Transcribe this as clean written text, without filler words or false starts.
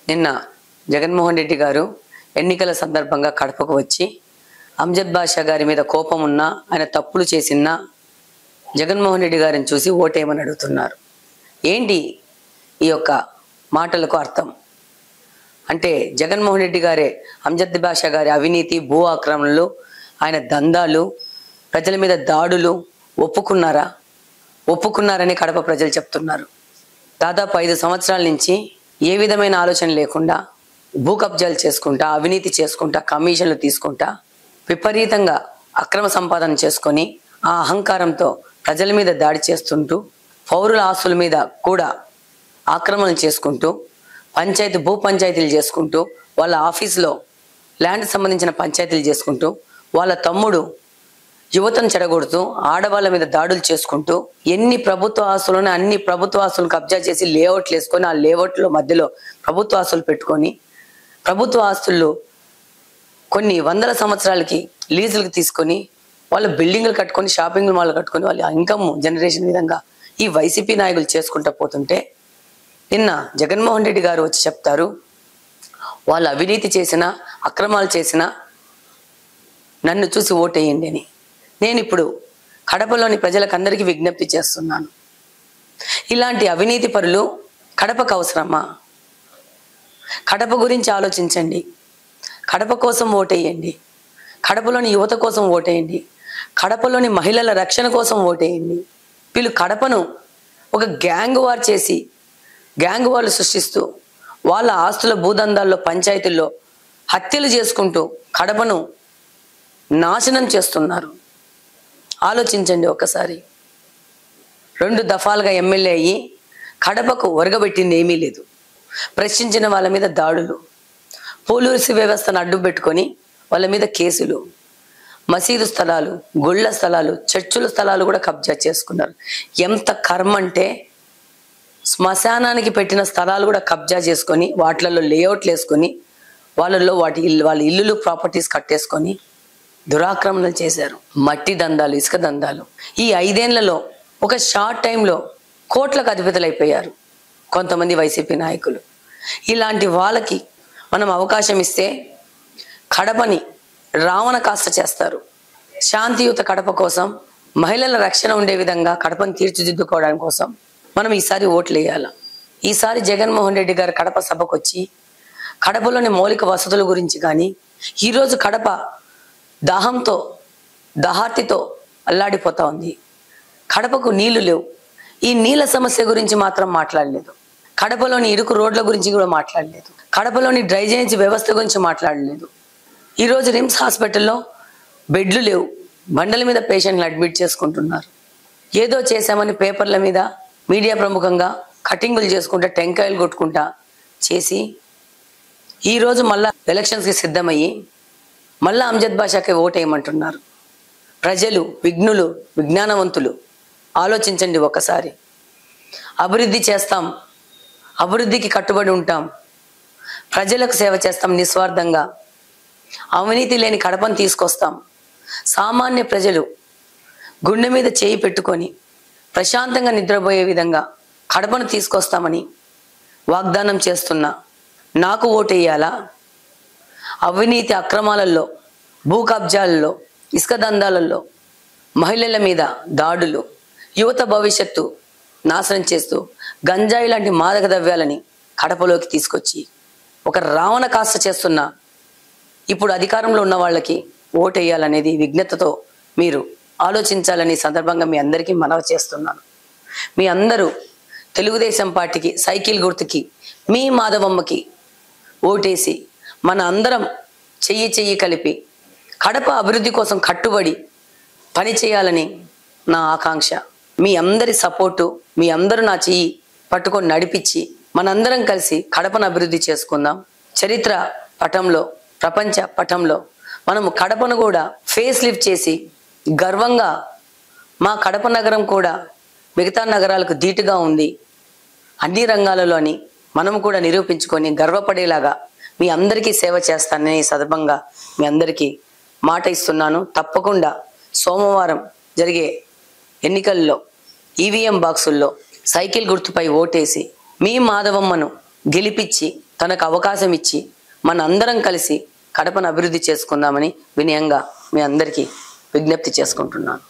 నిన్న జగన్మోహన్ రెడ్డి గారు ఎన్నికల సందర్భంగా కడపకు వచ్చి అంజద్ బాషా గారి మీద కోపం ఉన్నా, ఆయన తప్పులు చేసినా జగన్మోహన్ రెడ్డి గారిని చూసి ఓటేయమని అడుగుతున్నారు. ఏంటి ఈ యొక్క మాటలకు అర్థం? అంటే జగన్మోహన్ రెడ్డి గారే అంజద్ బాషా గారి అవినీతి, భూ ఆక్రమణలు, ఆయన దందాలు, ప్రజల మీద దాడులు ఒప్పుకున్నారని కడప ప్రజలు చెప్తున్నారు. దాదాపు 5 సంవత్సరాల నుంచి ఏ విధమైన ఆలోచన లేకుండా భూ కబ్జాలు చేసుకుంటా, అవినీతి చేసుకుంటా, కమిషన్లు తీసుకుంటా, విపరీతంగా అక్రమ సంపాదన చేసుకొని ఆ అహంకారంతో ప్రజల మీద దాడి చేస్తుంటూ, పౌరుల ఆస్తుల మీద కూడా ఆక్రమణలు చేసుకుంటూ, భూ పంచాయతీలు చేసుకుంటూ, వాళ్ళ ఆఫీస్లో ల్యాండ్ సంబంధించిన పంచాయతీలు చేసుకుంటూ, వాళ్ళ తమ్ముడు యువతను చెడగొడుతూ, ఆడవాళ్ళ మీద దాడులు చేసుకుంటూ, ఎన్ని ప్రభుత్వ ఆస్తులను అన్ని ప్రభుత్వ ఆస్తులను కబ్జా చేసి లేఅవుట్లు వేసుకొని, ఆ లేఅవుట్లో మధ్యలో ప్రభుత్వ ఆస్తులు పెట్టుకొని, ప్రభుత్వ ఆస్తుల్లో కొన్ని వందల సంవత్సరాలకి లీజులకు తీసుకొని, వాళ్ళ బిల్డింగ్లు కట్టుకొని, షాపింగ్ మాల్ కట్టుకొని, వాళ్ళ ఇన్కమ్ జనరేషన్ విధంగా ఈ వైసీపీ నాయకులు చేసుకుంటూ పోతుంటే, నిన్న జగన్మోహన్ రెడ్డి గారు వచ్చి చెప్తారు, వాళ్ళు అవినీతి చేసినా, అక్రమాలు చేసినా నన్ను చూసి ఓటేయండి అని. నేను ఇప్పుడు కడపలోని ప్రజలకందరికీ విజ్ఞప్తి చేస్తున్నాను. ఇలాంటి అవినీతి పరులు కడపకు అవసరమా? కడప గురించి ఆలోచించండి. కడప కోసం ఓటేయండి. కడపలోని యువత కోసం ఓటేయండి. కడపలోని మహిళల రక్షణ కోసం ఓటేయండి. వీళ్ళు కడపను ఒక గ్యాంగ్ వార్ చేసి, గ్యాంగ్ వార్లు సృష్టిస్తూ, వాళ్ళ ఆస్తుల భూదందాల్లో, పంచాయతీల్లో హత్యలు చేసుకుంటూ కడపను నాశనం చేస్తున్నారు. ఆలోచించండి ఒకసారి. 2 దఫాలుగా ఎమ్మెల్యే అయ్యి కడపకు ఒరగబెట్టింది ఏమీ లేదు. ప్రశ్నించిన వాళ్ళ మీద దాడులు, పోలీసు వ్యవస్థను అడ్డు పెట్టుకొని వాళ్ళ మీద కేసులు, మసీదు స్థలాలు, గుళ్ళ స్థలాలు, చర్చుల స్థలాలు కూడా కబ్జా చేసుకున్నారు. ఎంత కర్మ అంటే, శ్మశానానికి పెట్టిన స్థలాలు కూడా కబ్జా చేసుకొని, వాటిలలో లేఅవుట్లు వేసుకొని, వాళ్ళ ఇల్లులు, ప్రాపర్టీస్ కట్టేసుకొని దురాక్రమణలు చేశారు. మట్టి దందాలు, ఇసుక దందాలు. ఈ 5 ఏళ్లలో ఒక షార్ట్ టైంలో కోట్లకు అధిపతులైపోయారు కొంతమంది వైసీపీ నాయకులు. ఇలాంటి వాళ్ళకి మనం అవకాశం ఇస్తే కడపని రావణ కాస్త చేస్తారు. శాంతియుత కడప కోసం, మహిళల రక్షణ ఉండే విధంగా కడపను తీర్చిదిద్దుకోవడానికి కోసం మనం ఈసారి ఓట్లు వేయాలి. ఈసారి జగన్మోహన్ రెడ్డి గారు కడప సభకు వచ్చి కడపలోని మౌలిక వసతుల గురించి కానీ, ఈరోజు కడప దాహార్తితో అల్లాడిపోతా ఉంది. కడపకు నీళ్లు లేవు. ఈ నీళ్ళ సమస్య గురించి మాత్రం మాట్లాడలేదు. కడపలోని ఇరుకు రోడ్ల గురించి కూడా మాట్లాడలేదు. కడపలోని డ్రైనేజ్ వ్యవస్థ గురించి మాట్లాడలేదు. ఈరోజు రిమ్స్ హాస్పిటల్లో బెడ్లు లేవు. బండల మీద పేషెంట్లు అడ్మిట్ చేసుకుంటున్నారు. ఏదో చేశామని పేపర్ల మీద, మీడియా ప్రముఖంగా కటింగులు చేసుకుంటా, టెంకాయలు కొట్టుకుంటా చేసి, ఈరోజు మళ్ళా ఎలక్షన్స్కి సిద్ధమయ్యి మళ్ళా అంజద్ బాషాకి ఓటేయమంటున్నారు. ప్రజలు, విఘ్నులు, విజ్ఞానవంతులు ఆలోచించండి ఒకసారి. అభివృద్ధి చేస్తాం, అభివృద్ధికి కట్టుబడి ఉంటాం, ప్రజలకు సేవ చేస్తాం నిస్వార్థంగా, అవినీతి లేని కడపను తీసుకొస్తాం, సామాన్య ప్రజలు గుండె మీద చేయి పెట్టుకొని ప్రశాంతంగా నిద్రపోయే విధంగా కడపను తీసుకొస్తామని వాగ్దానం చేస్తున్నా నాకు ఓటేయాలా? అవినీతి అక్రమాలలో, భూ కబ్జాలలో, ఇసుక దందాలలో, మహిళల మీద దాడులు, యువత భవిష్యత్తు నాశనం చేస్తూ గంజాయి లాంటి మాదక ద్రవ్యాలని కడపలోకి తీసుకొచ్చి ఒక రావణ కాస్త చేస్తున్న ఇప్పుడు అధికారంలో ఉన్న వాళ్ళకి ఓటేయాలనేది విజ్ఞతతో మీరు ఆలోచించాలని సందర్భంగా మీ అందరికీ మనవి చేస్తున్నాను. మీ అందరూ తెలుగుదేశం పార్టీకి, సైకిల్ గుర్తుకి, మీ మాధవమ్మకి ఓటేసి మన అందరం చెయ్యి కలిపి కడప అభివృద్ధి కోసం కట్టుబడి పని చేయాలని నా ఆకాంక్ష. మీ అందరి సపోర్టు, మీ అందరూ నా చెయ్యి పట్టుకొని నడిపించి మనందరం కలిసి కడపను అభివృద్ధి చేసుకుందాం. చరిత్ర పటంలో, ప్రపంచ పటంలో మనము కడపను కూడా ఫేస్ లిఫ్ట్ చేసి గర్వంగా మా కడప నగరం కూడా మిగతా నగరాలకు ధీటుగా ఉంది అన్ని రంగాలలోని మనము కూడా నిరూపించుకొని గర్వపడేలాగా మీ అందరికీ సేవ చేస్తానని ఈ సందర్భంగా మీ అందరికీ మాట ఇస్తున్నాను. తప్పకుండా సోమవారం జరిగే ఎన్నికల్లో ఈవీఎం బాక్సుల్లో సైకిల్ గుర్తుపై ఓటేసి మీ మాధవమ్మను గెలిపించి తనకు అవకాశం ఇచ్చి మన అందరం కలిసి కడపను అభివృద్ధి చేసుకుందామని వినయంగా మీ అందరికీ విజ్ఞప్తి చేసుకుంటున్నాను.